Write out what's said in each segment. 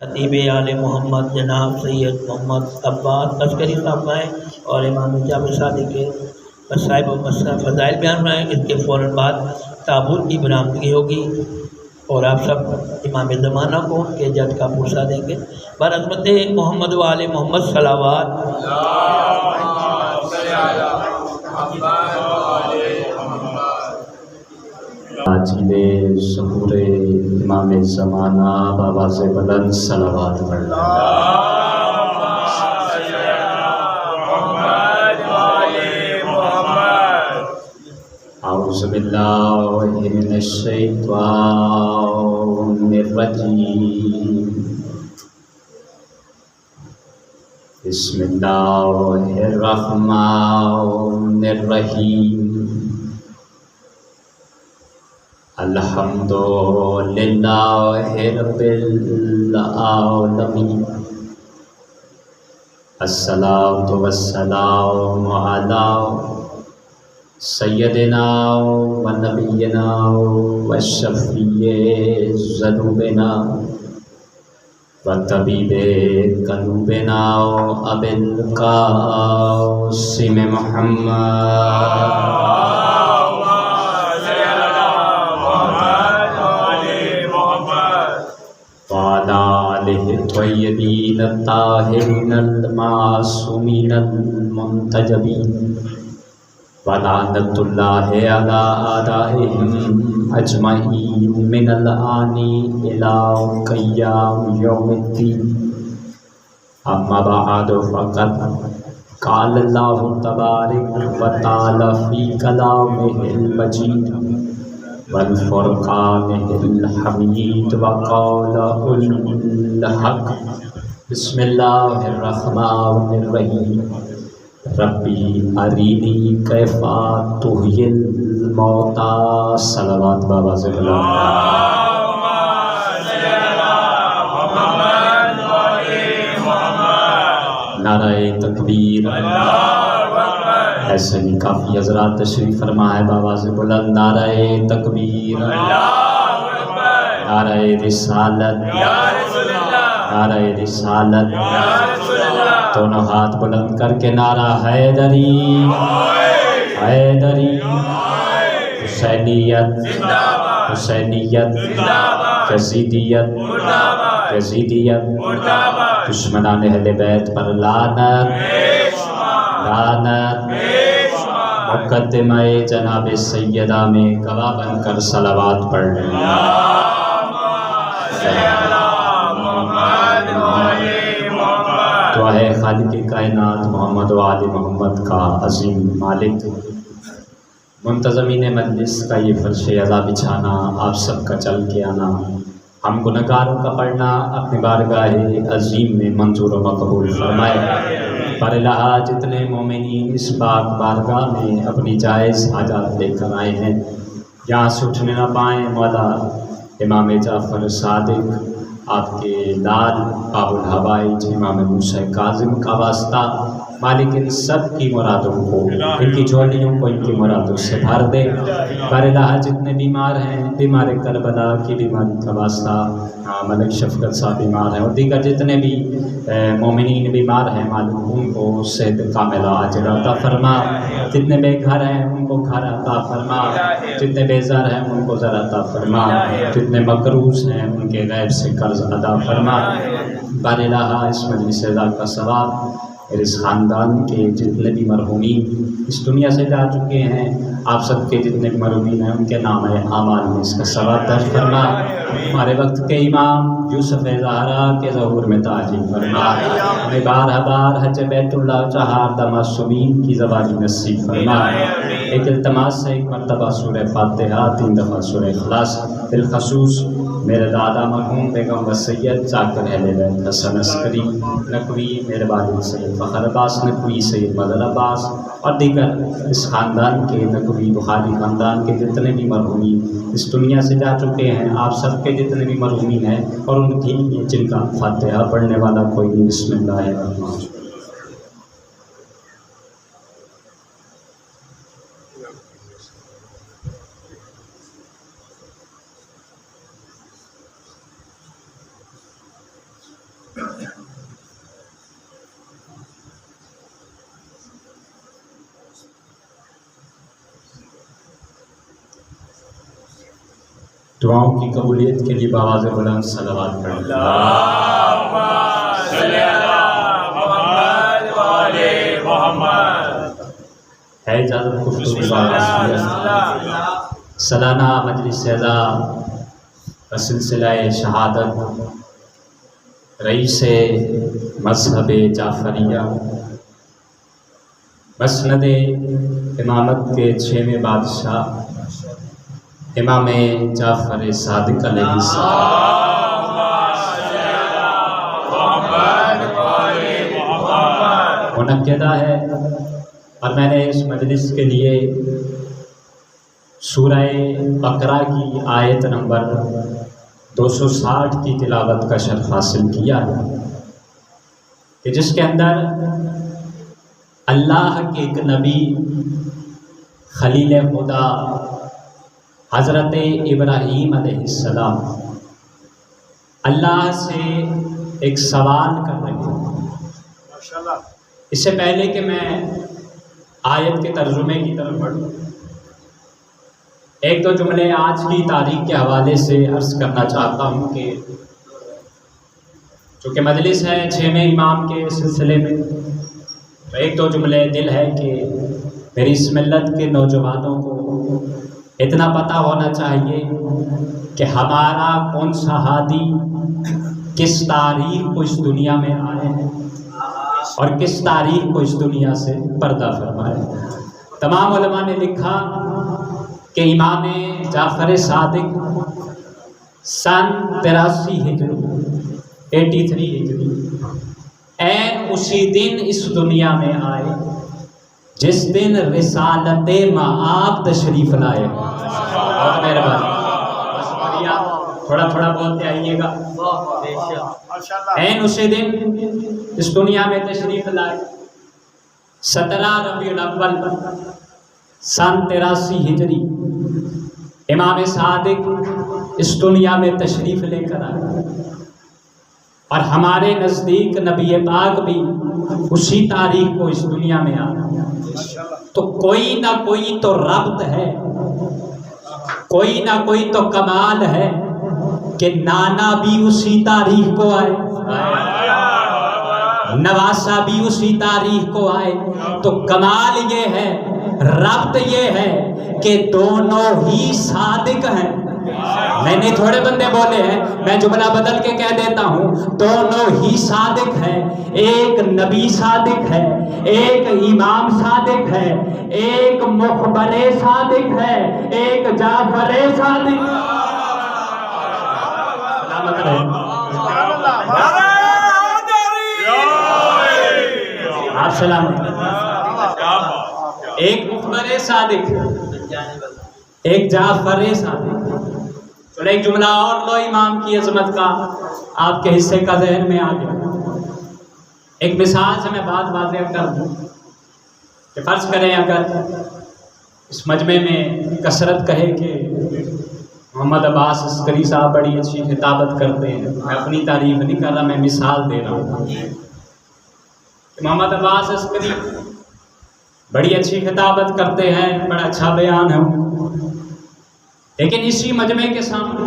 خطیب آل محمد جناب سید محمد عباس عسکری صاحب آئیں اور امام جعفر صادق کے مصائب و فضائل بیان فرمائیں۔ اس کے فوراً بعد تابوت کی برآمدگی ہوگی اور آپ سب امام زمانہ کو ان کے جد کا پرسہ دیں گے۔ بعظمت محمد و آل محمد صلوات۔ عاجل ظہور امام زمانہ بآواز بلند صلوات پڑھنا۔ اعوذ باللہ من الشیطان الرجیم، بسم اللہ الرحمن الرحیم، الحمد للہ رب العالمین، الصلاۃ والسلام علی سیدنا و نبینا و شفیع ذنوبنا و طبیب قلوبنا ابی القاسم محمد الطیبین الطاہرین المعصومین المنتجبین ولعنۃ اللہ علی اعدائہم اجمعین من الآن الی قیام یوم الدین۔ اما بعد فقد قال اللہ تبارک و تعالی فی کلامہ المجید والفرقان الحمید وقول الحق، بسم اللہ الرحمن الرحیم، ربی ارینی کیف تحیی الموتی، صلوات بابا سے بلند۔ نعرہ تکبیر۔ ایسے بھی کافی حضرات تشریف فرما ہے بابا سے بلند، نعرہ تکبیر، نعرہ رسالت، نعرہ رسالت، دونوں ہاتھ بلند کر کے نعرہ حیدری، حیدری، حسینیت، حسینیت، یزیدیت، یزیدیت، دشمنان اہل بیت پر لعنت، لعنت۔ مقدمہ جناب سیدہ میں گواہ بن کر صلوات پڑھ لیں۔ تو ہے خالق کائنات محمد و آل محمد کا عظیم مالک، منتظمین مجلس کا یہ فرش اعلیٰ بچھانا، آپ سب کا چل کے آنا، ہم گنہگاروں کا پڑھنا اپنی بارگاہ عظیم میں منظور و مقبول فرمائے۔ برلہا جتنے مومنین اس پاک بارگاہ میں اپنی جائز حاجات لے کر آئے ہیں، یہاں سے اٹھنے نہ پائیں، مولا امام جعفر صادق آپ کے لال باب الحوائج امام موسیٰ کاظم کا واسطہ مالک ان سب کی مرادوں کو، ان کی جھولیوں کو ان کی مرادوں سے بھر دے۔ برلہا جتنے بیمار ہیں، بیمار کربلا کی بیماری کا واسطہ ملک شفقت صاحب بیمار ہیں، اور دیگر جتنے بھی مومنین بیمار ہیں، مالک ان کو صحت کاملہ عاجلہ عطا فرما۔ جتنے بے گھر ہیں ان کو گھر عطا فرما، جتنے بے زر ہیں ان کو زر عطا فرما، جتنے مقروض ہیں ان کے غیب سے قرض ادا فرما۔ برلہا اس مجلس اعلیٰ کا ثواب اور اس خاندان کے جتنے بھی مرحومین اس دنیا سے جا چکے ہیں، آپ سب کے جتنے بھی مرحومین ہیں ان کے نام اعمال میں اس کا ثواب درج فرما۔ ہمارے وقت کے امام یوسف زہرا کے ظہور میں تعجیل فرما، ہمیں بارہ بار حج بیت اللہ چہار معصومین کی زبانی نصیب فرما۔ ایک التماس سے ایک مرتبہ سورہ فاتحہ، 3 دفعہ سورہ اخلاص، بالخصوص میرے دادا مرحوم بیگم و سید ذاکر اہل بیت حسن عسکری نقوی، میرے والد سید فخر عباس نقوی، سید مدر عباس اور دیگر اس خاندان کے نقوی بخاری خاندان کے جتنے بھی مرحومین اس دنیا سے جا چکے ہیں، آپ سب کے جتنے بھی مرحومین ہیں اور ان کی جن کا فاتحہ پڑھنے والا کوئی نہیں، بسم اللہ الرحمن الرحیم۔ دعاؤں کی قبولیت کے لیے بآواز بلند صلوات پڑھیں۔ اللہم صلی علی محمد و آل محمد۔ ہے اجازت گفتگو کا آغاز؟ سالانہ مجلس اعزا و سلسلہ شہادت رئیس مذہب جعفریہ مسند امامت کے 6ویں بادشاہ امام جعفر صادق علیہ السلام منعقدہ ہے، اور میں نے اس مجلس کے لیے سورہ بقرہ کی آیت نمبر 260 کی تلاوت کا شرف حاصل کیا ہے، کہ جس کے اندر اللہ کے ایک نبی خلیل خدا حضرت ابراہیم علیہ السلام اللہ سے ایک سوال کر رہے ہیں۔ اس سے پہلے کہ میں آیت کے ترجمے کی طرف بڑھوں، ایک دو جملے آج کی تاریخ کے حوالے سے عرض کرنا چاہتا ہوں کہ چونکہ مجلس ہے 6ویں امام کے سلسلے میں، تو ایک دو جملے دل ہے کہ میری اس ملت کے نوجوانوں کو اتنا پتہ ہونا چاہیے کہ ہمارا کون سا ہادی کس تاریخ کو اس دنیا میں آئے ہیں اور کس تاریخ کو اس دنیا سے پردہ فرمائے۔ تمام علماء نے لکھا کہ امام جعفر صادق سن 83 ہجری 83 ہجری این اسی دن اس دنیا میں آئے جس دن رسالت مآب تشریف لائے۔ بہت مہربانی، تھوڑا تھوڑا بولتے آئیے گا۔ این اسی دن اس دنیا میں تشریف لائے، 17 ربیع الاول سن 83 ہجری امام صادق اس دنیا میں تشریف لے کر آئے، اور ہمارے نزدیک نبی پاک بھی اسی تاریخ کو اس دنیا میں آیا۔ تو کوئی نہ کوئی تو ربط ہے، کوئی نہ کوئی تو کمال ہے کہ نانا بھی اسی تاریخ کو آئے، نواسا بھی اسی تاریخ کو آئے۔ تو کمال یہ ہے، ربط یہ ہے کہ دونوں ہی صادق ہیں۔ میں نے تھوڑے بندے بولے ہیں، میں جملہ بدل کے کہہ دیتا ہوں، دونوں ہی صادق ہیں۔ ایک نبی صادق ہے، ایک امام صادق ہے، ایک مخبر صادق ہے، ایک جعفر صادق۔ سلامت رہے آپ، سلامت رہے۔ ایک مخبر صادق، ایک جعفر صادق۔ چلو ایک جملہ اور لو امام کی عظمت کا، آپ کے حصے کا ذہن میں آ گیا۔ ایک مثال سے میں بات واضح کر دوں کہ فرض کریں اگر اس مجمع میں کثرت کہے کہ محمد عباس عسکری صاحب بڑی اچھی خطابت کرتے ہیں، میں اپنی تعریف نہیں کر رہا، میں مثال دے رہا ہوں کہ محمد عباس عسکری بڑی اچھی خطابت کرتے ہیں، بڑا اچھا بیان ہے، لیکن اسی مجمع کے سامنے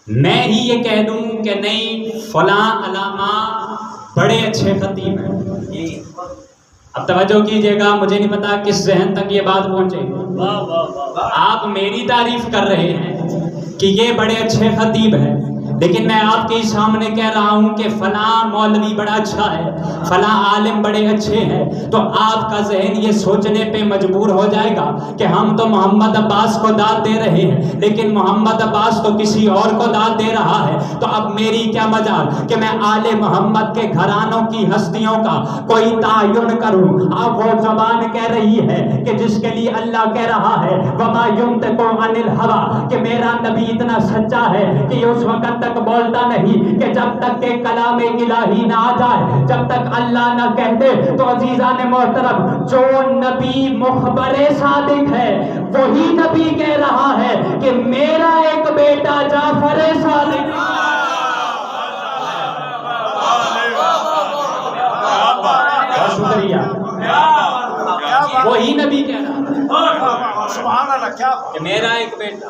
میں ہی یہ کہہ دوں کہ نہیں فلاں علامہ بڑے اچھے خطیب ہیں۔ اب توجہ کیجئے گا، مجھے نہیں پتا کس ذہن تک یہ بات پہنچے گی۔ آپ میری تعریف کر رہے ہیں کہ یہ بڑے اچھے خطیب ہیں، لیکن میں آپ کے سامنے کہہ رہا ہوں کہ فلاں مولوی بڑا اچھا ہے، فلاں عالم بڑے اچھے ہیں، تو آپ کا ذہن یہ سوچنے پہ مجبور ہو جائے گا کہ ہم تو محمد عباس کو داد دے رہے ہیں، لیکن محمد عباس تو کسی اور کو داد دے رہا ہے، تو اب میری کیا مجال کہ میں آل محمد کے گھرانوں کی ہستیوں کا کوئی تعین کروں۔ اب وہ زبان کہہ رہی ہے کہ جس کے لیے اللہ کہہ رہا ہے وَمَا يُنْطِقُ عَنِ الْهَوَىٰ، کہ میرا نبی اتنا سچا ہے کہ یہ اس وقت تک بولتا نہیں کہ جب تک کہ کلام الہی نہ آ جائے، جب تک اللہ نہ کہہ دے۔ تو عزیزان محترم، جو نبی مخبر صادق ہے وہی نبی کہہ رہا ہے کہ میرا ایک بیٹا جعفر صادق۔ بہت شکریہ۔ وہی نبی کہہ رہا ہے کہ میرا ایک بیٹا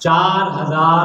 4000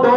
2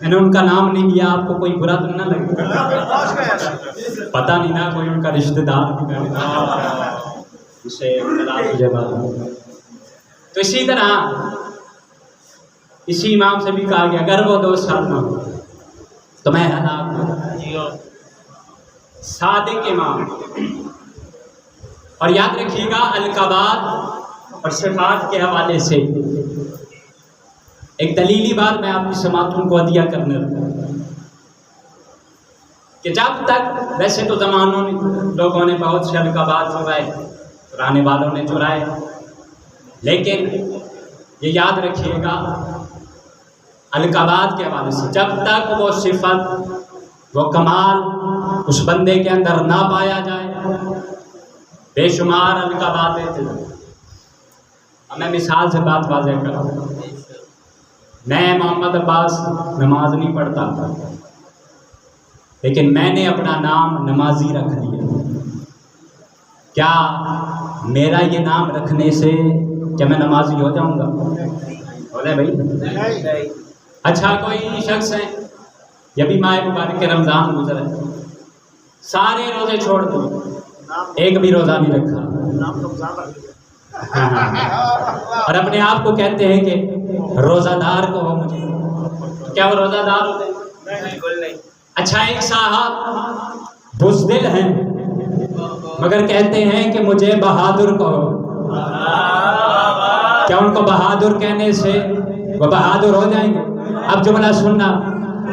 میں نے ان کا نام نہیں لیا، آپ کو کوئی برا تو نہ لگے، پتہ نہیں نا کوئی ان کا رشتہ دار اسے تو اسی طرح اسی امام سے بھی کہا گیا اگر وہ 2 سال نہ ہو تو میں ہلاک ہوں۔ صادق امام۔ اور یاد رکھیے گا القابات اور صفات کے حوالے سے ایک دلیلی بات میں آپ کی سماعتوں کو عطیہ کرنے لگا کہ جب تک ویسے تو زمانوں لوگوں نے بہت سے القابات چرائے، پرانے والوں نے چرائے، لیکن یہ یاد رکھیے گا القابات کے حوالے سے جب تک وہ صفت وہ کمال اس بندے کے اندر نہ پایا جائے بے شمار القابات تھے۔ اب میں مثال سے بات واضح کروں، میں محمد عباس نماز نہیں پڑھتا لیکن میں نے اپنا نام نمازی رکھ لیا، کیا میرا یہ نام رکھنے سے کیا میں نمازی ہو جاؤں گا؟ بولے بھائی۔ اچھا کوئی شخص ہے یہ بھی ماہ مبارک رمضان گزرا ہے، سارے روزے چھوڑ دو، ایک بھی روزہ نہیں رکھا، اور اپنے آپ کو کہتے ہیں کہ روزہ دار کو ہو مجھے، کیا وہ روزہ دار ہوتے ہیں؟ اچھا ایک صاحب بزدل ہیں مگر کہتے ہیں کہ مجھے بہادر کہو، کیا ان کو بہادر کہنے سے وہ بہادر ہو جائیں گے؟ اب جملہ سننا،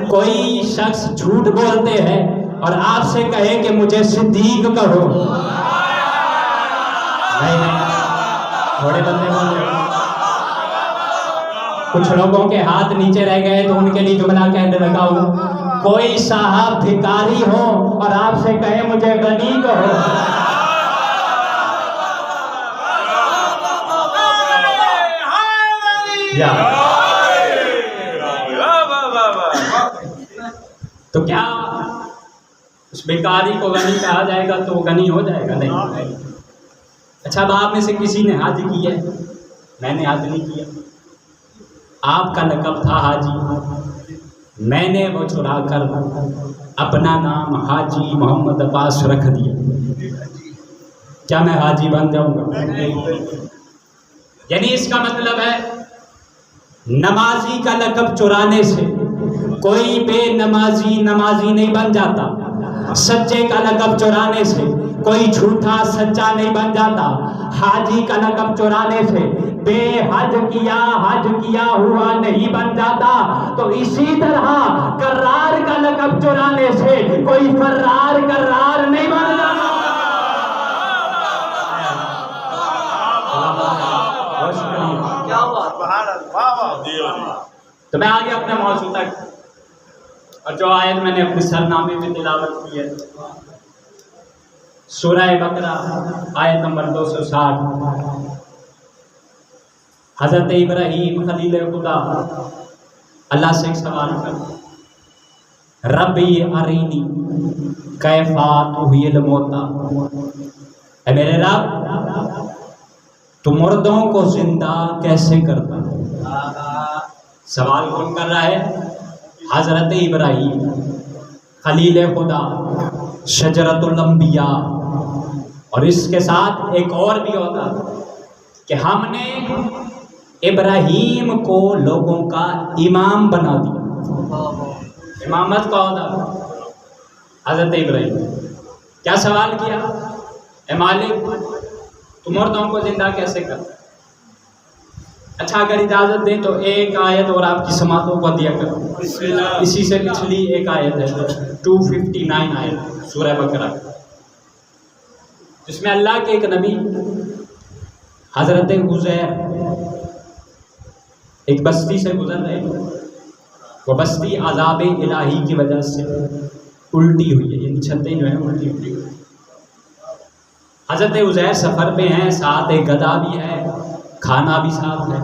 کوئی شخص جھوٹ بولتے ہیں اور آپ سے کہے کہ مجھے صدیق کہو، نہیں تھوڑے بندے بولے، کچھ لوگوں کے ہاتھ نیچے رہ گئے تو ان کے لیے جملہ کہنے لگا ہوں، کوئی صاحب بھکاری ہو اور آپ سے کہے مجھے غنی کہو، تو کیا اس بیکاری کو غنی کہا جائے گا تو وہ غنی ہو جائے گا؟ نہیں۔ اچھا اب آپ میں سے کسی نے حج کیا ہے، میں نے حج نہیں کیا، آپ کا لقب تھا حاجی، میں نے وہ چرا کر اپنا نام حاجی محمد عباس رکھ دیا، کیا میں حاجی بن جاؤں گا؟ یعنی اس کا مطلب ہے نمازی کا لقب چرانے سے کوئی بے نمازی نمازی نہیں بن جاتا، سچے کا لقب چرانے سے کوئی جھوٹا سچا نہیں بن جاتا، حاجی کا لقب چرانے سے بے حج کیا ہوا نہیں بن جاتا، تو اسی طرح کرار کا لقب چرانے سے کوئی فرار کرار نہیں بن جاتا۔ تو میں آگے اپنے موضوع تک، اور جو آیت میں نے اپنے سرنامے میں تلاوت کی ہے سورہ بقرہ آیت نمبر 260، حضرت ابراہیم خلیل خدا اللہ سے ایک سوال کر، ربی ارینی کیفا تحیی الموتیٰ، اے میرے رب تو مردوں کو زندہ کیسے کرتا ہے؟ سوال کون کر رہا ہے؟ حضرت ابراہیم خلیل خدا، شجرۃ الانبیاء، اور اس کے ساتھ ایک اور بھی ہوتا کہ ہم نے ابراہیم کو لوگوں کا امام بنا دیا، امامت کا ہوتا حضرت ابراہیم۔ کیا سوال کیا؟ اے مالک تو مردوں کو زندہ کیسے کرتا؟ اچھا اگر اجازت دیں تو ایک آیت اور آپ کی سماعتوں کو دیا کروں، اسی سے پچھلی ایک آیت ہے 259 آیت سورہ بقرہ، جس میں اللہ کے ایک نبی حضرت عزیر ایک بستی سے گزر رہے، وہ بستی عذاب الہی کی وجہ سے الٹی ہوئی ہے، یعنی چھتیں جو ہیں الٹی ہوئی۔ حضرت عزیر سفر پہ ہیں، ساتھ ایک گدھا بھی ہے، کھانا بھی ساتھ ہے۔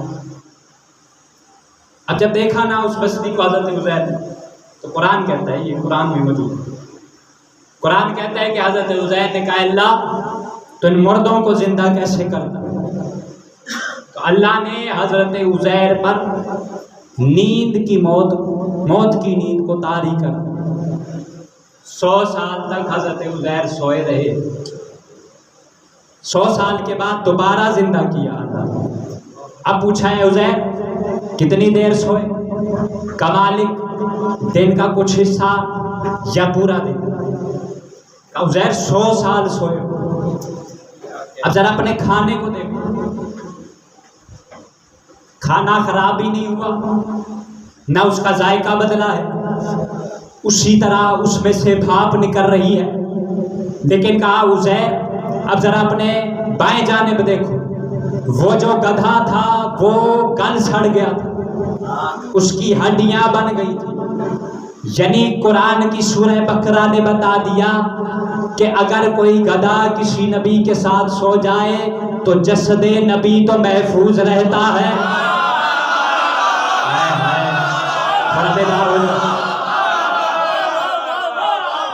اب جب دیکھا نا اس بستی کو حضرت عزیر نے، تو قرآن کہتا ہے، یہ قرآن میں موجود ہے، قرآن کہتا ہے کہ حضرت عزیر نے کہا اللہ تو ان مردوں کو زندہ کیسے کرتا؟ تو اللہ نے حضرت عزیر پر نیند کی موت موت کی نیند کو طاری کر دیا۔ 100 سال تک حضرت عزیر سوئے رہے، 100 سال کے بعد دوبارہ زندہ کیا اللہ۔ اب پوچھا ہے عزیر کتنی دیر سوئے؟ کہ مالک دن کا کچھ حصہ یا پورا دن؟ کہ عزیر 100 سال سوئے۔ اب ذرا اپنے کھانے کو دیکھو، کھانا خراب بھی نہیں ہوا، نہ اس کا ذائقہ بدلا ہے، اسی طرح اس میں سے بھاپ نکل رہی ہے۔ لیکن کہا عزیر اب ذرا اپنے بائیں جانب دیکھو، وہ جو گدھا تھا وہ گل سڑ گیا تھا، اس کی ہڈیاں بن گئی تھی۔ یعنی قرآن کی سورہ بقرہ نے بتا دیا کہ اگر کوئی گدھا کسی نبی کے ساتھ سو جائے تو جسد نبی تو محفوظ رہتا ہے۔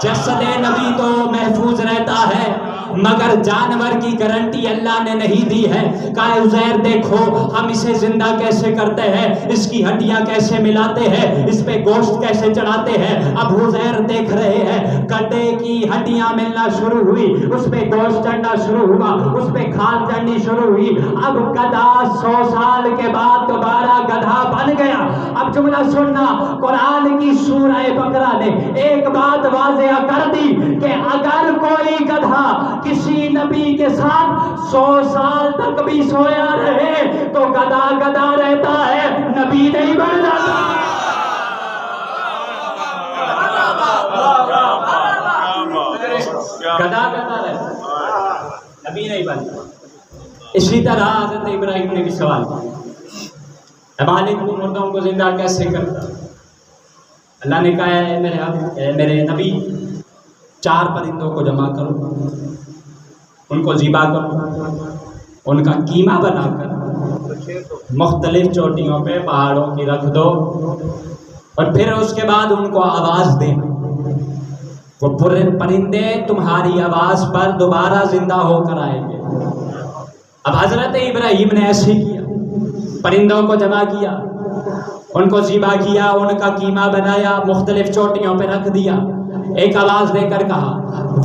جسد نبی تو محفوظ رہتا ہے، مگر جانور کی گارنٹی اللہ نے نہیں دی ہے۔ کہا عزیر دیکھو ہم اسے زندہ کیسے کرتے ہیں، اس کی ہڈیاں کیسے ملاتے ہیں، اس پہ گوشت کیسے چڑھاتے ہیں۔ اب عزیر دیکھ رہے ہیں گدھے کی ہڈیاں ملنا شروع ہوئی، اس پہ گوشت چڑھنا شروع ہوا، اس پہ کھال چڑھنی شروع ہوئی۔ اب گدھا 100 سال کے بعد دوبارہ گدھا بن گیا۔ اب جملہ سننا، قرآن کی سورہ بقرہ نے ایک بات واضح کر دی کہ اگر کوئی گدھا کسی نبی کے ساتھ 100 سال تک بھی سویا رہے تو گدھا گدھا رہتا ہے، نبی نہیں بن جاتا۔ گدھا گدھا رہتا ہے، نبی نہیں بن جاتا۔ اسی طرح حضرت ابراہیم نے بھی سوال کیا، مالک کو مردوں کو زندہ کیسے کرتا؟ اللہ نے کہا ہے میرے نبی 4 پرندوں کو جمع کرو، ان کو ذبح کرو، ان کا قیمہ بنا کر مختلف چوٹیوں پہ پہاڑوں کی رکھ دو، اور پھر اس کے بعد ان کو آواز دیں، وہ پرندے تمہاری آواز پر دوبارہ زندہ ہو کر آئیں گے۔ اب حضرت ابراہیم نے ایسے کیا، پرندوں کو جمع کیا، ان کو ذبح کیا، ان کا قیمہ بنایا، مختلف چوٹیوں پہ رکھ دیا، ایک آواز دے کر کہا،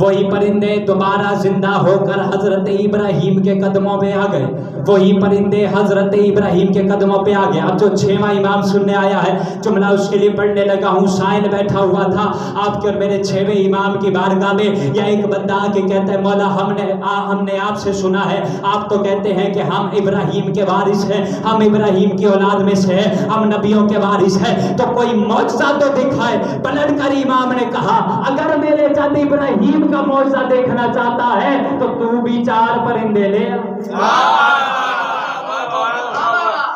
وہی پرندے دوبارہ زندہ ہو کر حضرت ابراہیم کے قدموں پہ آ گئے، وہی پرندے حضرت ابراہیم کے قدموں پہ آ گئے۔ اب جو 6واں امام سننے آیا ہے جملہ اس کے لیے پڑھنے لگا ہوں، سائن بیٹھا ہوا تھا آپ کے اور میرے 6ویں امام کی بارگاہ میں، یا ایک بندہ آ کے کہتا ہے مولا ہم نے آپ سے سنا ہے، آپ تو کہتے ہیں کہ ہم ابراہیم کے وارث ہیں، ہم ابراہیم کی اولاد میں سے ہیں، ہم نبیوں کے وارث ہیں، تو کوئی معجزہ تو دکھائے۔ پلٹ کر امام نے کہا اگر میرے چند ابراہیم کا معجزہ دیکھنا چاہتا ہے تو تو بھی 4 پرندے لے آ،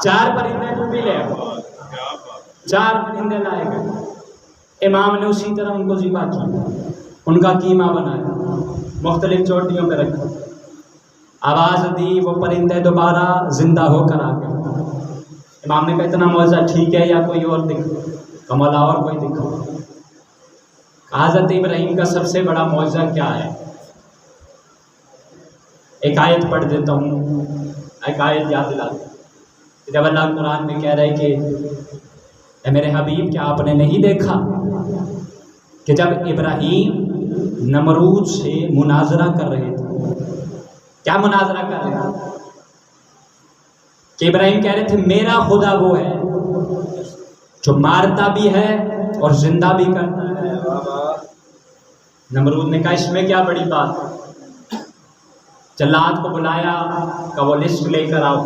4 پرندے تو بھی لے آ، 4 پرندے لائے گئے۔ امام نے اسی طرح ان کو ذبح کیا، ان کا قیمہ بنایا، مختلف چوٹیوں پہ رکھا، آواز دی، وہ پرندے دوبارہ زندہ ہو کر آ گئے۔ امام نے کہا اتنا معجزہ ٹھیک ہے یا کوئی اور دکھا؟ مولا اور کوئی دکھا۔ حضرت ابراہیم کا سب سے بڑا معجزہ کیا ہے؟ ایک آیت پڑھ دیتا ہوں، ایک آیت یاد دلاتا ہوں۔ جب اللہ قرآن میں کہہ رہے کہ اے میرے حبیب کیا آپ نے نہیں دیکھا کہ جب ابراہیم نمرود سے مناظرہ کر رہے تھے، کیا مناظرہ کر رہے تھے؟ کہ ابراہیم کہہ رہے تھے میرا خدا وہ ہے جو مارتا بھی ہے اور زندہ بھی کرتا ہے۔ نمرود نے کہا اس میں کیا بڑی بات؟ جلاد کو بلایا کہ وہ لسٹ لے کر آؤ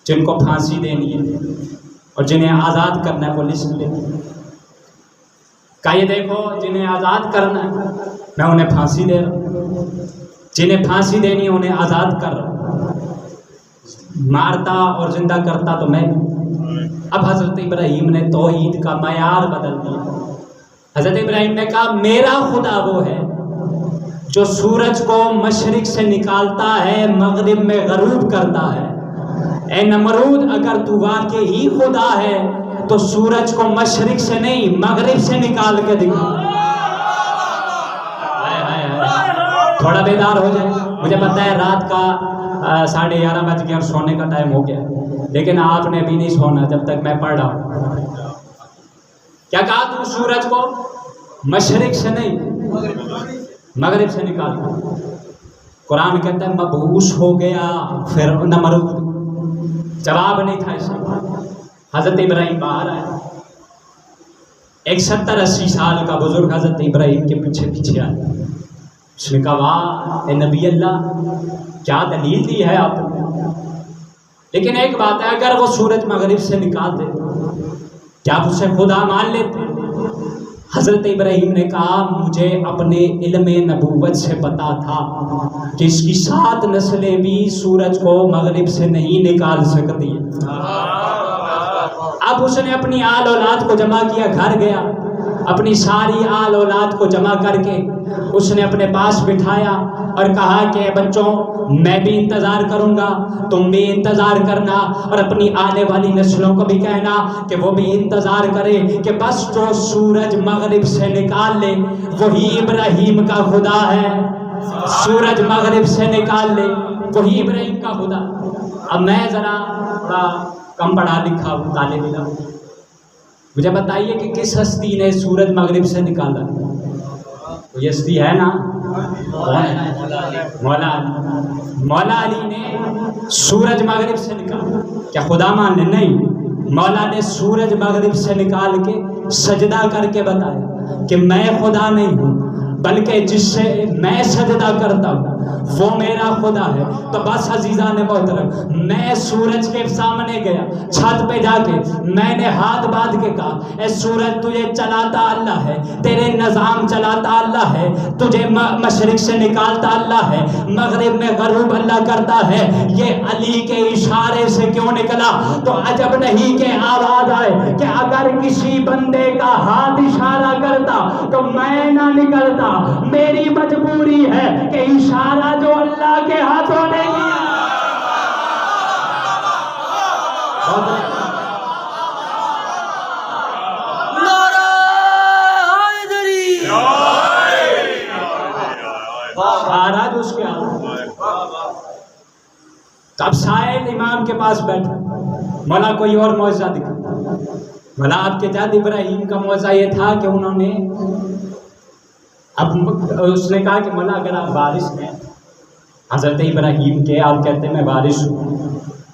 جن کو پھانسی دینی ہے اور جنہیں آزاد کرنا ہے، وہ لسٹ لے۔ کہا یہ دیکھو جنہیں آزاد کرنا ہے میں انہیں پھانسی دے رہا ہوں، جنہیں پھانسی دینی ہے انہیں آزاد کر رہا ہوں، مارتا اور زندہ کرتا تو میں۔ اب حضرت ابراہیم نے توحید کا معیار بدل دیا۔ حضرت ابراہیم نے کہا میرا خدا وہ ہے جو سورج کو مشرق سے نکالتا ہے مغرب میں غروب کرتا ہے۔ اے نمرود اگر تو واقعی خدا ہے تو سورج کو مشرق سے نہیں مغرب سے نکال کے دکھا۔ تھوڑا بیدار ہو جائے، مجھے پتا ہے رات کا 11:30 بج گیا اور سونے کا ٹائم ہو گیا، لیکن آپ نے بھی نہیں سونا جب تک میں پڑھ رہا ہوں۔ کیا کہا تو سورج کو مشرق سے نہیں مغرب سے نکال. قرآن کہتا ہے مبعوث ہو گیا پھر نمرود. جواب نہیں تھا اس کا. حضرت ابراہیم باہر آیا. ایک 70-80 سال کا بزرگ حضرت ابراہیم کے پیچھے پیچھے آیا. اس نے کہا واہ اے نبی اللہ کیا دلیل دی ہے آپ نے. لیکن ایک بات ہے اگر وہ سورج مغرب سے نکال دیتے کیا آپ اسے خدا مان لیتے. حضرت ابراہیم نے کہا مجھے اپنے علم نبوت سے پتا تھا کہ اس کی 7 نسلیں بھی سورج کو مغرب سے نہیں نکال سکتی. اب اس نے اپنی آل اولاد کو جمع کیا, گھر گیا, اپنی ساری آل اولاد کو جمع کر کے اس نے اپنے پاس بٹھایا اور کہا کہ بچوں میں بھی انتظار کروں گا, تم بھی انتظار کرنا, اور اپنی آنے والی نسلوں کو بھی کہنا کہ وہ بھی انتظار کرے کہ بس جو سورج مغرب سے نکال لے وہی ابراہیم کا خدا ہے. سورج مغرب سے نکال لے وہی ابراہیم کا خدا. اب میں ذرا تھوڑا کم پڑھا لکھا ہوں, طالب علم, مجھے بتائیے کہ کس ہستی نے سورج مغرب سے نکالا. کوئی ہستی ہے نا, مولا علی. مولا علی نے سورج مغرب سے نکالا. کیا خدا مان لے؟ نہیں. مولا نے سورج مغرب سے نکال کے سجدہ کر کے بتایا کہ میں خدا نہیں ہوں بلکہ جس سے میں سجدہ کرتا ہوں وہ میرا خدا ہے. تو بس عزیزان محترم, میں سورج کے سامنے گیا, چھت پہ جا کے میں نے ہاتھ باندھ کے کہا اے سورج تجھے چلاتا اللہ ہے, تیرے نظام چلاتا اللہ ہے, تجھے مشرق سے نکالتا اللہ ہے, مغرب میں غروب اللہ کرتا ہے. یہ علی کے اشارے سے کیوں نکلا تو عجب نہیں کہ آواز آئے کہ اگر کسی بندے کا ہاتھ اشارہ کرتا تو میں نہ نکلتا. میری مجبوری ہے کہ اشارہ جو اللہ کے ہاتھوں نے کیا. نعرہ حیدری. آج اس کے تب سائل امام کے پاس بیٹھا, مولا کوئی اور معجزہ دکھا. مولا آپ کے جد ابراہیم کا معجزہ یہ تھا کہ انہوں نے اب اس نے کہا کہ مولا اگر آپ بارش میں حضرت ابراہیم کے آپ کہتے ہیں میں بارش ہوں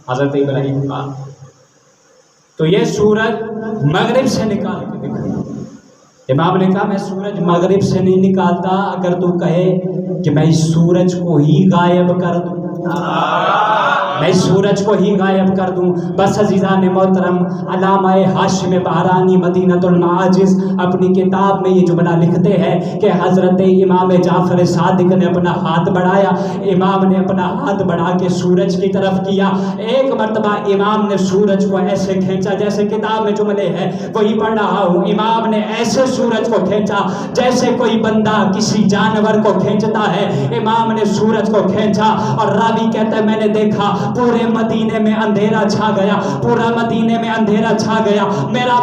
حضرت ابراہیم کا, تو یہ سورج مغرب سے نکال کے دکھا. امام نے کہا میں سورج مغرب سے نہیں نکالتا اگر تو کہے کہ میں اس سورج کو ہی غائب کر دوں, میں سورج کو ہی غائب کر دوں. بس عزیزان محترم, علامہ ہاشم بہرانی مدینۃ المعاجز اپنی کتاب میں یہ جملہ لکھتے ہیں کہ حضرت امام جعفر صادق نے اپنا ہاتھ بڑھایا, امام نے اپنا ہاتھ بڑھا کے سورج کی طرف کیا. ایک مرتبہ امام نے سورج کو ایسے کھینچا, جیسے کتاب میں جملے ہیں وہی پڑھ رہا ہوں, امام نے ایسے سورج کو کھینچا جیسے کوئی بندہ کسی جانور کو کھینچتا ہے. امام نے سورج کو کھینچا اور راوی کہتا ہے میں نے دیکھا پورے مدینے میں اندھیرا چھا گیا, پورا مدینے میں اندھیرا چھا گیا. میرا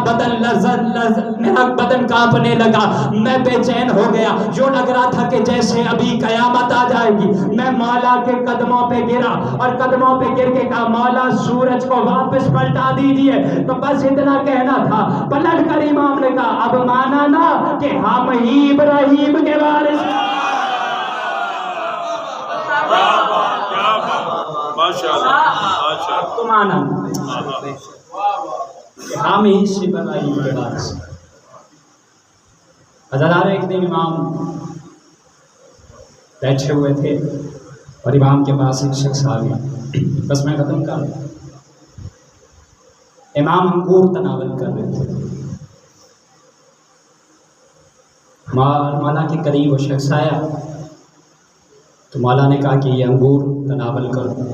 بدن کانپنے لگا, میں بے چین ہو گیا. جو لگ رہا تھا کہ جیسے ابھی قیامت آ جائے گی. میں مولا کے قدموں پہ گرا اور قدموں پہ گر کے کہا مولا سورج کو واپس پلٹا دیجیے. تو بس اتنا کہنا تھا. پلٹ کر امام نے کہا اب مانا نا کہ ہم ہی ابراہیم کے وارث. تم آنا ہم ہی سے ابراہیم کے وارث. حضرات ایک دن امام بیٹھے ہوئے تھے اور امام کے پاس ایک شخص آ گیا. بس میں ختم کر رہا. امام انگور تناول کر رہے تھے. مولا کے قریب وہ شخص آیا تو مولا نے کہا کہ یہ انگور تناول کر دو.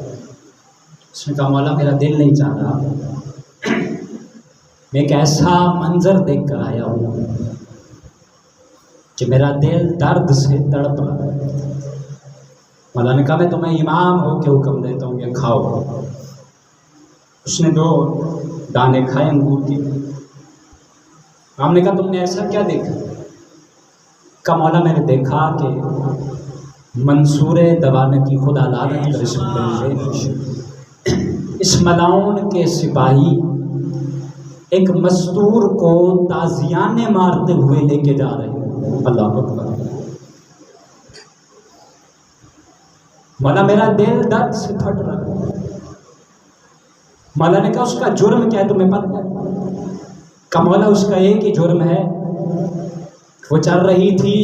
اس نے کہا مولا میرا دل نہیں چاہ رہا, میں ایک ایسا منظر دیکھ کر آیا ہوں کہ میرا دل درد سے تڑپ رہا ہے. مولا نے کہا میں تمہیں امام ہو کے حکم دیتا ہوں کہ کھاؤ. اس نے 2 دانے کھائے انگور کی. ہم نے کہا تم نے ایسا کیا دیکھا؟ کہا مولا میں نے دیکھا کہ منصور دوانکی خدا لعنت کرے اس ملعون کے سپاہی ایک مستور کو تازیانے مارتے ہوئے لے کے جا رہے ہیں. اللہ اکبر. مولا میرا دل درد سے پھٹ رہا ہے. مولا نے کہا اس کا جرم کیا ہے تمہیں پتہ ہے؟ کہ مولا اس کا ایک ہی جرم ہے، وہ چل رہی تھی،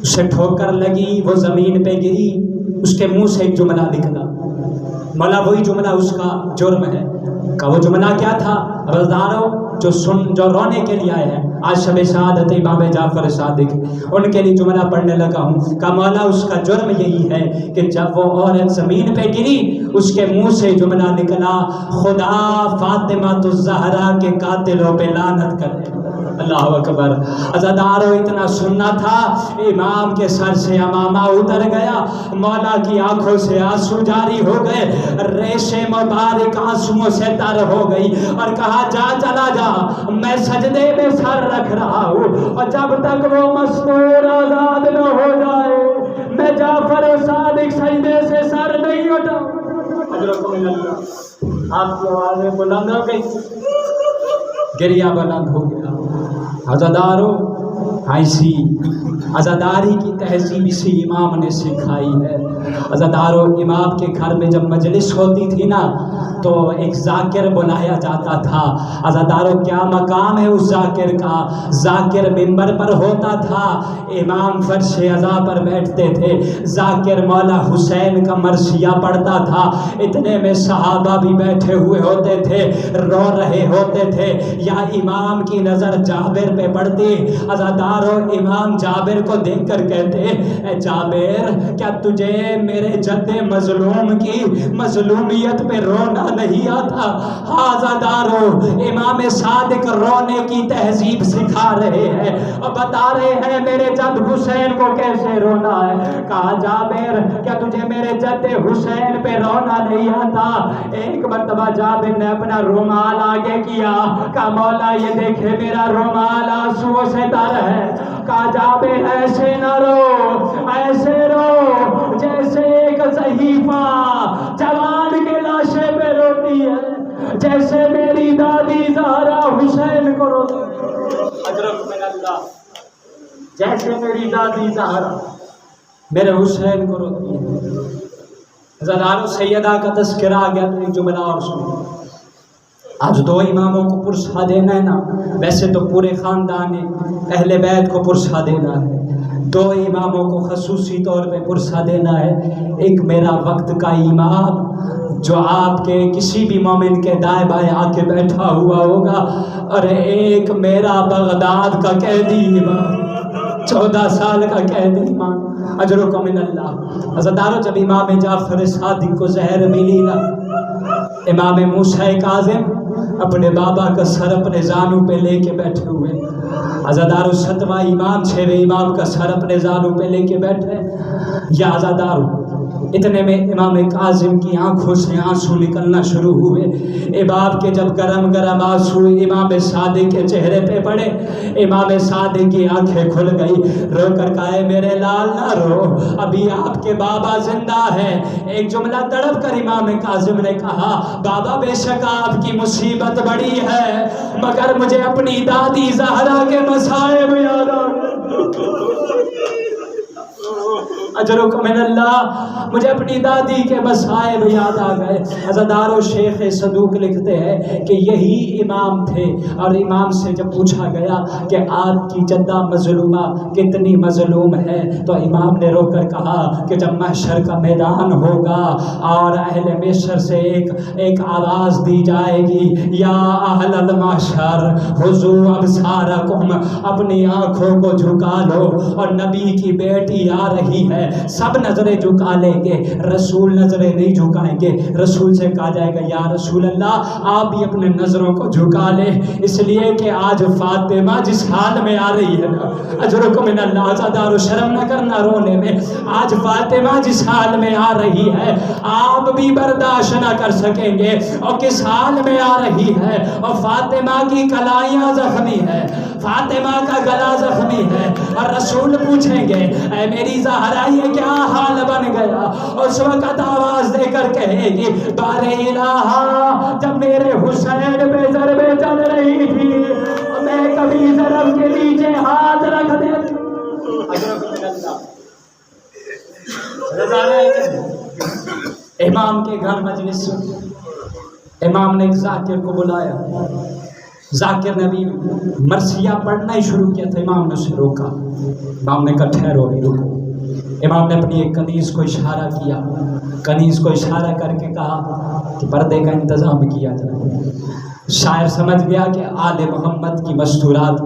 اسے ٹھوکر لگی، وہ زمین پہ گری، اس کے منہ سے ایک جملہ نکلا. مولا وہی جملہ اس کا جرم ہے. کہ وہ جملہ کیا تھا؟ رضدارو جو رونے کے لیے آئے ہیں آج شب شہادت امام جعفر صادق، ان کے لیے جملہ پڑھنے لگا ہوں. کہ مولا اس کا جرم یہی ہے کہ جب وہ عورت زمین پہ گری اس کے منہ سے جملہ نکلا، خدا فاطمہ الزہرا کے قاتلوں پہ لعنت کرے. اللہ اکبر. عزادارو اتنا سننا تھا، امام کے سر سے امامہ اتر گیا، مولا کی آنکھوں سے آنسو جاری ہو گئے، ریشے مبارک آنسوؤں سے تر ہو گئی اور کہا جا چلا جا، میں سجدے میں سر رکھ رہا ہوں اور جب تک وہ مستور آزاد نہ ہو جائے میں جعفر صادق سجدے سے سر نہیں اٹھاؤں. آپ کی آوازیں بلند ہو گئی، گریہ بلند ہو گیا. عزادارو ایسی عزاداری کی تہذیب اسی امام نے سکھائی ہے. عزادارو امام کے گھر میں جب مجلس ہوتی تھی نا تو ایک ذاکر بلایا جاتا تھا. عزادارو کیا مقام ہے اس ذاکر کا؟ ذاکر منبر پر ہوتا تھا، امام فرش عزا پر بیٹھتے تھے، ذاکر مولا حسین کا مرثیہ پڑھتا تھا. اتنے میں صحابہ بھی بیٹھے ہوئے ہوتے تھے، رو رہے ہوتے تھے، یا امام کی نظر جابر پہ پڑتی. عزادارو امام جابر کو دیکھ کر کہتے اے جابر کیا تجھے میرے جد مظلوم کی مظلومیت پہ رونا نہیں آتا؟ ہاں عزادارو امام صادق رونے کی تہذیب سکھا رہے ہیں اور بتا رہے ہیں میرے جد حسین کو کیسے رونا ہے. کہا جابر کیا تجھے میرے جد حسین پہ رونا نہیں آتا؟ ایک مرتبہ جابر نے اپنا رومال آگے کیا، کہا مولا یہ دیکھے میرا رومال آنسوؤں سے تر ہے. کہا جابر ایسے نہ رو، ایسے رو جیسے ایک صحیفہ جوان کے لاشے پہ روتی ہے، جیسے میری دادی زہرا حسین کو روتی ہے. اجرک من اللہ. جیسے میری دادی زہرا میرے حسین کو روتی ہے. زرارو سیدہ کا تذکرہ آ گیا تو ایک جملہ اور سنو. آج دو اماموں کو پرسہ دینا ہے نا، ویسے تو پورے خاندان اہل بیت کو پرسہ دینا ہے، دو اماموں کو خصوصی طور پہ پرسہ دینا ہے. ایک میرا وقت کا امام جو آپ کے کسی بھی مومن کے دائیں بائیں آ کے بیٹھا ہوا ہوگا، اور ایک میرا بغداد کا قیدی امام، 14 سال کا قیدی امام. اجرکم من اللہ. عزادارو جب امام جعفر صادق کو زہر ملی نا، امام موسیٰ کاظم اپنے بابا کا سر اپنے زانوں پہ لے کے بیٹھے ہوئے. عزادارو 7واں امام 6ویں امام کا سر اپنے زانوں پہ لے کے بیٹھے. یا عزادارو اتنے میں امام کاظم کی آنکھوں سے آنسو نکلنا شروع ہوئے. امام کے جب گرم گرم آنسو امام صادق کے چہرے پہ پڑے، امام صادق کی آنکھیں کھل گئی، رو کر کہا میرے لال نہ رو، ابھی آپ کے بابا زندہ ہے. ایک جملہ تڑپ کر امام کاظم نے کہا بابا بے شک آپ کی مصیبت بڑی ہے مگر مجھے اپنی دادی زہرا کے مصائب یاد آ اجرکم من اللہ. مجھے اپنی دادی کے مصائب یاد آ گئے. عزادارو شیخ صدوق لکھتے ہیں کہ یہی امام تھے، اور امام سے جب پوچھا گیا کہ آپ کی جدہ مظلومہ کتنی مظلوم ہے تو امام نے رو کر کہا کہ جب محشر کا میدان ہوگا اور اہل محشر سے ایک آواز دی جائے گی یا اہل المحشر حضور ابصارکم، اپنی آنکھوں کو جھکا لو، اور نبی کی بیٹی آ رہی ہے، سب نظریں جھکا لیں گے، رسول نظریں نہیں جھکائیں گے. رسول سے کہا جائے گا یا رسول اللہ آپ بھی اپنے نظروں کو جھکا لیں، اس لیے کہ آج فاطمہ جس حال میں آ رہی ہے نا، اجرکم من اللہ. عزادارو شرم نہ کرنا رونے میں، آج فاطمہ جس حال میں آ رہی ہے آپ بھی برداشت نہ کر سکیں گے. اور کس حال میں آ رہی ہے، اور فاطمہ کی کلائیاں زخمی ہے، فاطمہ کا گلا زخمی ہے، اور رسول پوچھیں گے اے میری زہرا یہ کیا حال بن گیا؟ اس وقت آواز دے کر کہے گی بارے الہ، جب میرے حسین پہ ضربے چل رہے امام کے گھر مجلس، امام نے ایک ذاکر کو بلایا، ذاکر نے بھی مرثیہ پڑھنا ہی شروع کیا تھا، امام نے اسے روکا، امام نے کہا ٹھہرو ابھی رکو۔ امام نے اپنی ایک کنیز کو اشارہ کیا، کنیز کو اشارہ کر کے کہا کہ پردے کا انتظام کیا جائے۔ شاعر سمجھ گیا کہ آل محمد کی مستورات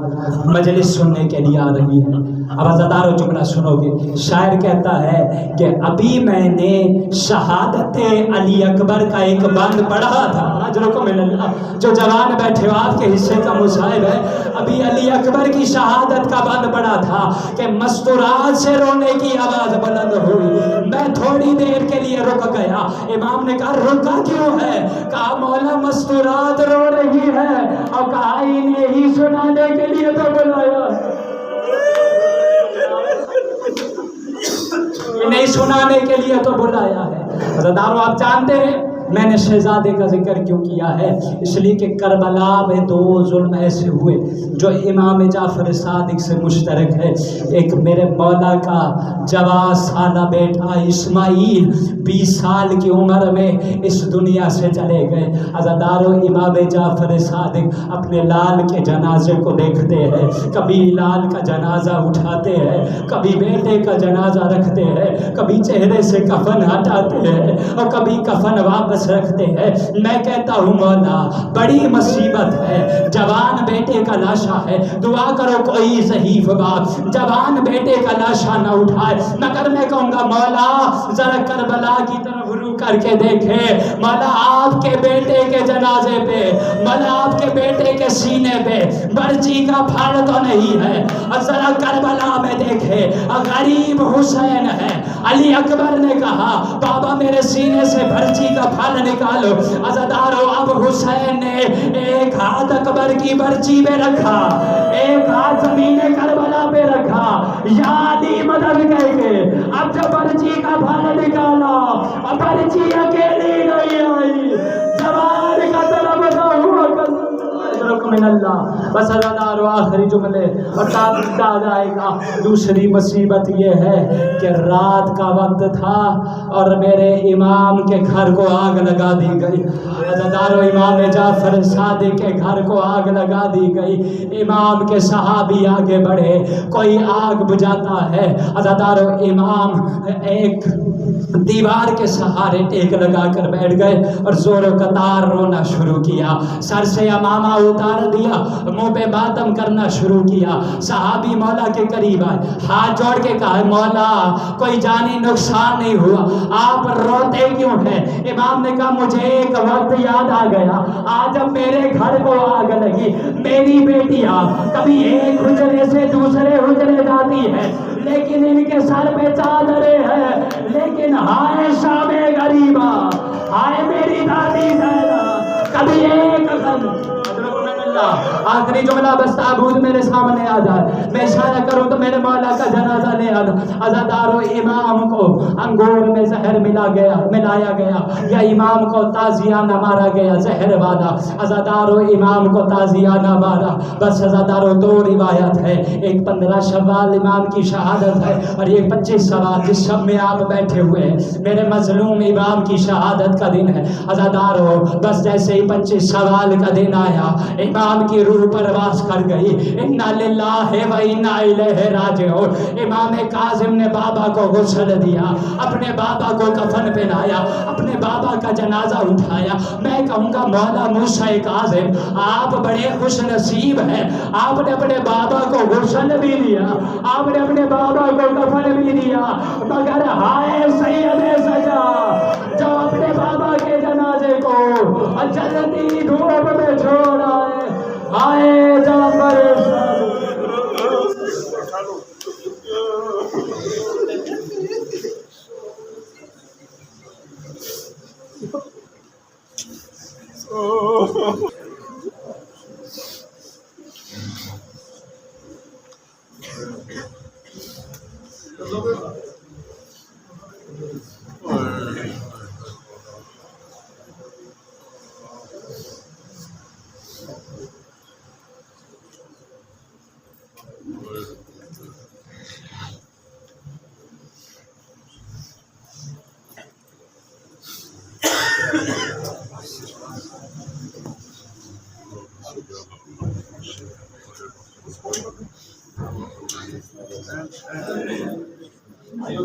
مجلس سننے کے لیے آ رہی ہے۔ اب عزادارو جملہ سنو گے، شاعر کہتا ہے کہ ابھی میں نے شہادت علی اکبر کا ایک بند پڑھا تھا، اجرکم من اللہ، جو جوان بیٹھے ہو آپ کے حصے کا مصاحب ہے، ابھی علی اکبر کی شہادت کا بند پڑھا تھا کہ مستورات سے رونے کی آواز بلند ہوئی، میں تھوڑی دیر کے لیے رک گیا۔ امام نے کہا رکا کیوں ہے؟ کہا مولا مستورات رو رہی ہے، اور کہا انہیں ہی سنانے کے لیے تو بلایا، نہیں سنانے کے لیے تو بلایا ہے۔ عزادارو آپ جانتے ہیں میں نے شہزادے کا ذکر کیوں کیا ہے؟ اس لیے کہ کربلا میں دو ظلم ایسے ہوئے جو امام جعفر صادق سے مشترک ہے۔ ایک میرے مولا کا جوان سالہ بیٹا اسماعیل 20 سال کی عمر میں اس دنیا سے چلے گئے۔ عزادارو امام جعفر صادق اپنے لال کے جنازے کو دیکھتے ہیں، کبھی لال کا جنازہ اٹھاتے ہیں، کبھی بیٹے کا جنازہ رکھتے ہیں، کبھی چہرے سے کفن ہٹاتے ہیں اور کبھی کفن واپس رکھتے ہیں۔ میں کہتا ہوں مولا بڑی مصیبت ہے، جوان بیٹے کا لاشا ہے، دعا کرو کوئی ضعیف بات جوان بیٹے کا لاشا نہ اٹھائے، مگر میں کہوں گا مولا ذرا کربلا کی طرف رو کر کے دیکھے، مولا آپ کے بیٹے کے جنازے پہ، مولا آپ کے بیٹے کے سینے پہ برچی کا پھاڑ تو نہیں ہے، اور ذرا کربلا میں دیکھے غریب حسین ہے۔ علی اکبر نے کہا بابا میرے سینے سے برچی کا پھاڑ نکالو۔ عزادارو اب حسین نے ایک ہاتھ اکبر کی برچی پہ رکھا، ایک ہاتھ زمین کربلا پہ رکھا، یا علی مدد کہہ کے اب جب برچی کا پھاڑ نکالا اور برچی اکیلی نہیں آئی، جوان کا طلب نہ ہوا من اللہ۔ بس عزادارو آخری جملے اور تابت آ جائے گا۔ دوسری مصیبت یہ ہے کہ رات کا وقت تھا اور میرے امام کے گھر کو آگ لگا دی گئی۔ عزادارو امام جعفر صادق کے گھر کو آگ لگا دی گئی۔ امام کے صحابی آگے بڑھے، کوئی آگ بجھاتا ہے، عزادارو امام ایک دیوار کے سہارے ٹیک لگا کر بیٹھ گئے اور زور و قطار رونا شروع کیا، سر سے امامہ اتار دیا، منہ پہ ماتم کرنا شروع کیا۔ صحابی مولا کے قریب آئے، ہاتھ جوڑ کے کہا مولا کوئی جانی نقصان نہیں ہوا، آپ روتے کیوں ہیں؟ امام نے کہا مجھے ایک وقت یاد آ گیا، آج جب میرے گھر کو آگ لگی، میری بیٹیاں کبھی ایک حجرے سے دوسرے حجرے جاتی ہے لیکن ان کے سر پہ چادریں ہیں، لیکن ہائے شام غریبہ، ہائے میری دادی زینب، کبھی ایک آخری جملہ بس تابوت میرے سامنے آ جائے، میں اشارہ کروں تو میرے مولا کا جنازہ لے آنا۔ عزادارو امام کو انگور میں زہر ملایا گیا یا امام کو تازیانہ مارا گیا زہر والا، عزادارو امام کو تازیانہ مارا۔ بس عزادارو دو روایت ہے، ایک 15 شوال امام کی شہادت ہے اور ایک 25 شوال جس شب میں آپ بیٹھے ہوئے ہیں، میرے مظلوم امام کی شہادت کا دن ہے۔ عزادارو بس جیسے ہی 25 شوال کا دن آیا، امام کی روح پرواز کر گئی، انا للہ و انا الیہ راجعون۔ امام کاظم نے بابا کو غسل دیا، اپنے بابا کو کفن پہنایا، اپنے بابا کا جنازہ اٹھایا۔ میں کہوں گا مولا موسیٰ کاظم آپ بڑے خوش نصیب ہیں، آپ نے اپنے بابا کو غسل بھی دیا، آپ نے اپنے بابا کو کفن بھی دیا، مگر ہائے سید سجا جو اپنے بابا کے جنازے کو جلتی دھوپ میں چھوڑ آئے، ہائے جعفر Ayo.